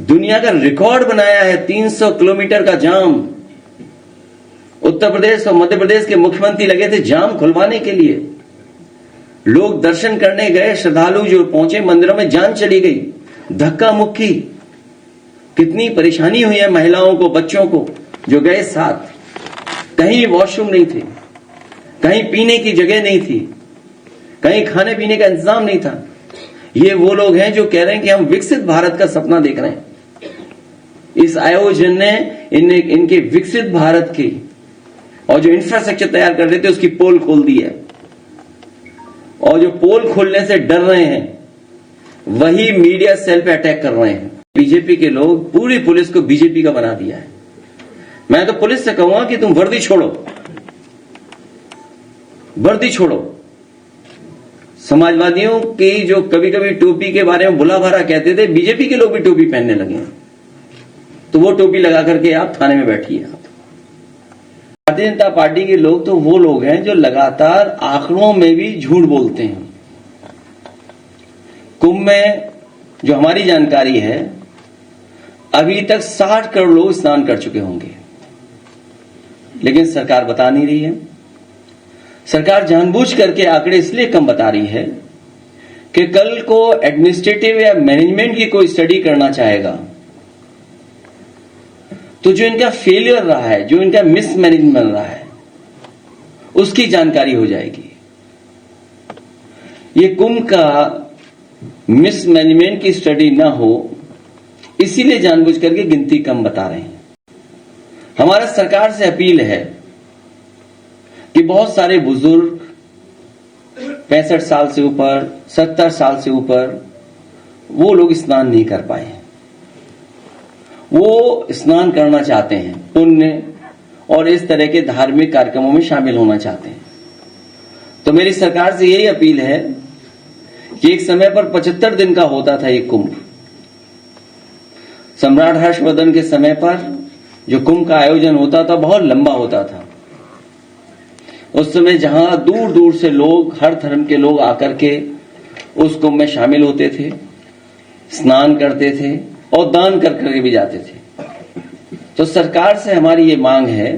दुनिया का रिकॉर्ड बनाया है, 300 किलोमीटर का जाम। उत्तर प्रदेश और मध्य प्रदेश के मुख्यमंत्री लगे थे जाम खुलवाने के लिए। लोग दर्शन करने गए, श्रद्धालु जो पहुंचे मंदिरों में जान चली गई, धक्का मुक्की, कितनी परेशानी हुई है महिलाओं को, बच्चों को जो गए साथ। कहीं वॉशरूम नहीं थे, कहीं पीने की जगह नहीं थी, कहीं खाने पीने का इंतजाम नहीं था। ये वो लोग हैं जो कह रहे हैं कि हम विकसित भारत का सपना देख रहे हैं। इस आयोजन ने इनके विकसित भारत की और जो इंफ्रास्ट्रक्चर तैयार कर रहे थे उसकी पोल खोल दी है। और जो पोल खोलने से डर रहे हैं वही मीडिया सेल पे अटैक कर रहे हैं। बीजेपी के लोग पूरी पुलिस को बीजेपी का बना दिया है। मैं तो पुलिस से कहूंगा कि तुम वर्दी छोड़ो, वर्दी छोड़ो। समाजवादियों की जो कभी कभी टोपी के बारे में बुला भरा कहते थे, बीजेपी के लोग भी टोपी पहनने लगे हैं। तो वो टोपी लगा करके आप थाने में बैठिए। भारतीय जनता पार्टी के लोग तो वो लोग हैं जो लगातार आंकड़ों में भी झूठ बोलते हैं। कुंभ में जो हमारी जानकारी है, अभी तक 60 करोड़ लोग स्नान कर चुके होंगे, लेकिन सरकार बता नहीं रही है। सरकार जानबूझ करके आंकड़े इसलिए कम बता रही है कि कल को एडमिनिस्ट्रेटिव या मैनेजमेंट की कोई स्टडी करना चाहेगा तो जो इनका फेलियर रहा है, जो इनका मिसमैनेजमेंट रहा है, उसकी जानकारी हो जाएगी। ये कुंभ का मिसमैनेजमेंट की स्टडी ना हो, इसीलिए जानबूझ करके गिनती कम बता रहे हैं। हमारा सरकार से अपील है कि बहुत सारे बुजुर्ग 65 साल से ऊपर, 70 साल से ऊपर, वो लोग स्नान नहीं कर पाए। वो स्नान करना चाहते हैं, पुण्य और इस तरह के धार्मिक कार्यक्रमों में शामिल होना चाहते हैं। तो मेरी सरकार से यही अपील है कि एक समय पर 75 दिन का होता था ये कुंभ। सम्राट हर्षवर्धन के समय पर जो कुंभ का आयोजन होता था बहुत लंबा होता था। उस समय जहां दूर दूर से लोग, हर धर्म के लोग आकर के उस कुंभ में शामिल होते थे, स्नान करते थे और दान कर करके भी जाते थे। तो सरकार से हमारी ये मांग है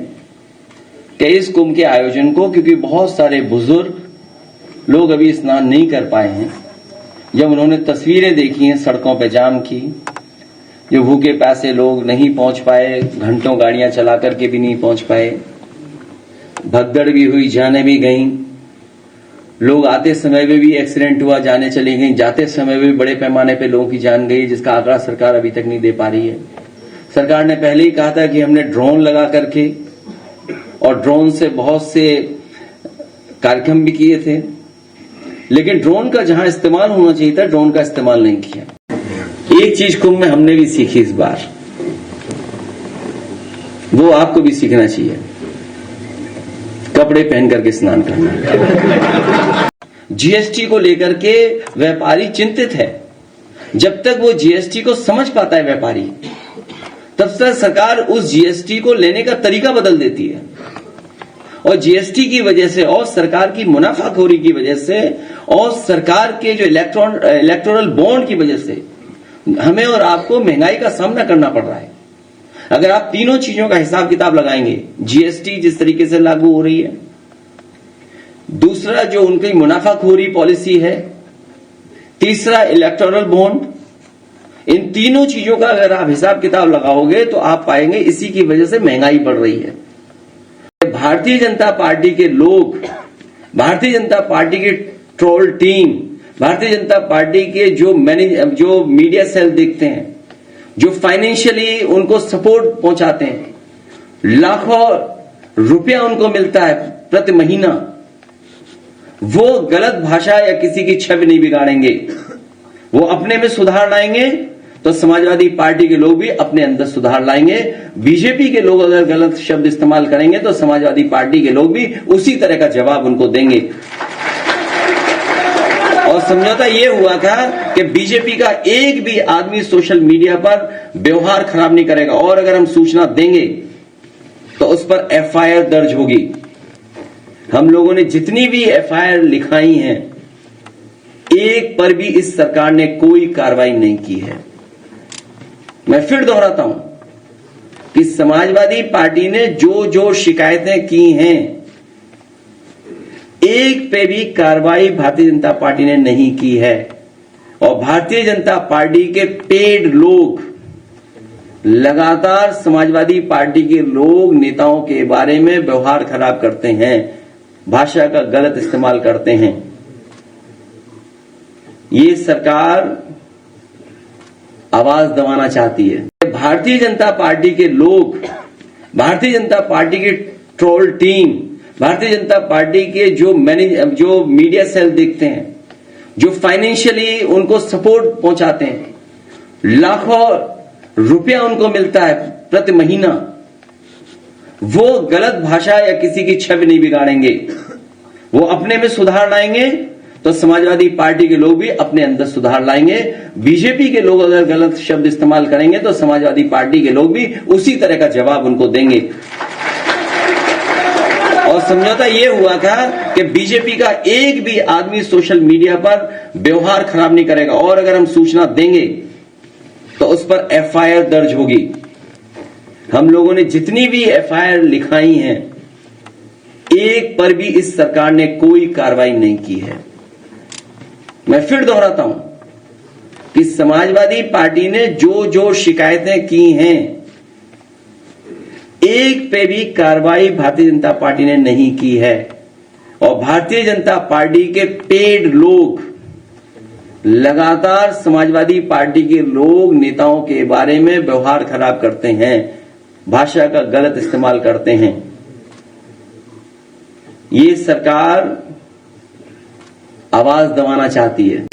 कि इस कुंभ के आयोजन को, क्योंकि बहुत सारे बुजुर्ग लोग अभी स्नान नहीं कर पाए हैं, जब उन्होंने तस्वीरें देखी हैं सड़कों पे जाम की, जो भूखे प्यासे लोग नहीं पहुंच पाए, घंटों गाड़ियां चला करके भी नहीं पहुंच पाए, भगदड़ भी हुई, जाने भी गई, लोग आते समय में भी एक्सीडेंट हुआ, जाने चली गई, जाते समय में भी बड़े पैमाने पे लोगों की जान गई, जिसका आंकड़ा सरकार अभी तक नहीं दे पा रही है। सरकार ने पहले ही कहा था कि हमने ड्रोन लगा करके, और ड्रोन से बहुत से कार्यक्रम भी किए थे, लेकिन ड्रोन का जहां इस्तेमाल होना चाहिए था, ड्रोन का इस्तेमाल नहीं किया। एक चीज कुंभ में हमने भी सीखी इस बार, वो आपको भी सीखना चाहिए, कपड़े पहन करके स्नान करना। जीएसटी को लेकर के व्यापारी चिंतित है। जब तक वो जीएसटी को समझ पाता है व्यापारी, तब तक सरकार उस जीएसटी को लेने का तरीका बदल देती है। और जीएसटी की वजह से और सरकार की मुनाफाखोरी की वजह से और सरकार के जो इलेक्टोरल बॉन्ड की वजह से हमें और आपको महंगाई का सामना करना पड़ रहा है। अगर आप तीनों चीजों का हिसाब किताब लगाएंगे, जीएसटी जिस तरीके से लागू हो रही है, दूसरा जो उनकी मुनाफाखोरी पॉलिसी है, तीसरा इलेक्टोरल बॉन्ड, इन तीनों चीजों का अगर आप हिसाब किताब लगाओगे तो आप पाएंगे इसी की वजह से महंगाई बढ़ रही है। भारतीय जनता पार्टी के लोग, भारतीय जनता पार्टी की troll team, Bharatiya Janata party के जो मीडिया सेल देखते हैं, जो फाइनेंशियली उनको सपोर्ट पहुंचाते हैं, लाखों रुपया उनको मिलता है प्रति महीना, वो गलत भाषा या किसी की छवि नहीं बिगाड़ेंगे। वो अपने में सुधार लाएंगे तो समाजवादी पार्टी के लोग भी अपने अंदर सुधार लाएंगे। बीजेपी के लोग अगर गलत शब्द इस्तेमाल करेंगे तो समाजवादी पार्टी के लोग भी उसी तरह का जवाब उनको देंगे। और समझौता ये हुआ था कि बीजेपी का एक भी आदमी सोशल मीडिया पर व्यवहार खराब नहीं करेगा, और अगर हम सूचना देंगे तो उस पर एफआईआर दर्ज होगी। हम लोगों ने जितनी भी एफआईआर लिखाई हैं, एक पर भी इस सरकार ने कोई कार्रवाई नहीं की है। मैं फिर दोहराता हूं कि समाजवादी पार्टी ने जो जो शिकायतें की हैं, एक पे भी कार्रवाई भारतीय जनता पार्टी ने नहीं की है। और भारतीय जनता पार्टी के पेड लोग लगातार समाजवादी पार्टी के लोग नेताओं के बारे में व्यवहार खराब करते हैं, भाषा का गलत इस्तेमाल करते हैं। ये सरकार आवाज दबाना चाहती है। भारतीय जनता पार्टी के लोग, भारतीय जनता पार्टी की troll team, Bharatiya Janata party के जो मीडिया सेल देखते हैं, जो फाइनेंशियली उनको सपोर्ट पहुंचाते हैं, लाखों रुपया उनको मिलता है प्रति महीना, वो गलत भाषा या किसी की छवि नहीं बिगाड़ेंगे। वो अपने में सुधार लाएंगे तो समाजवादी पार्टी के लोग भी अपने अंदर सुधार लाएंगे। बीजेपी के लोग अगर गलत शब्द इस्तेमाल करेंगे तो समाजवादी पार्टी के लोग भी उसी तरह का जवाब उनको देंगे। और समझौता ये हुआ था कि बीजेपी का एक भी आदमी सोशल मीडिया पर व्यवहार खराब नहीं करेगा, और अगर हम सूचना देंगे तो उस पर एफआईआर दर्ज होगी। हम लोगों ने जितनी भी एफआईआर लिखाई हैं, एक पर भी इस सरकार ने कोई कार्रवाई नहीं की है। मैं फिर दोहराता हूं कि समाजवादी पार्टी ने जो जो शिकायतें की हैं, एक पे भी कार्रवाई भारतीय जनता पार्टी ने नहीं की है। और भारतीय जनता पार्टी के पेड लोग लगातार समाजवादी पार्टी के लोग नेताओं के बारे में व्यवहार खराब करते हैं, भाषा का गलत इस्तेमाल करते हैं। ये सरकार आवाज दबाना चाहती है।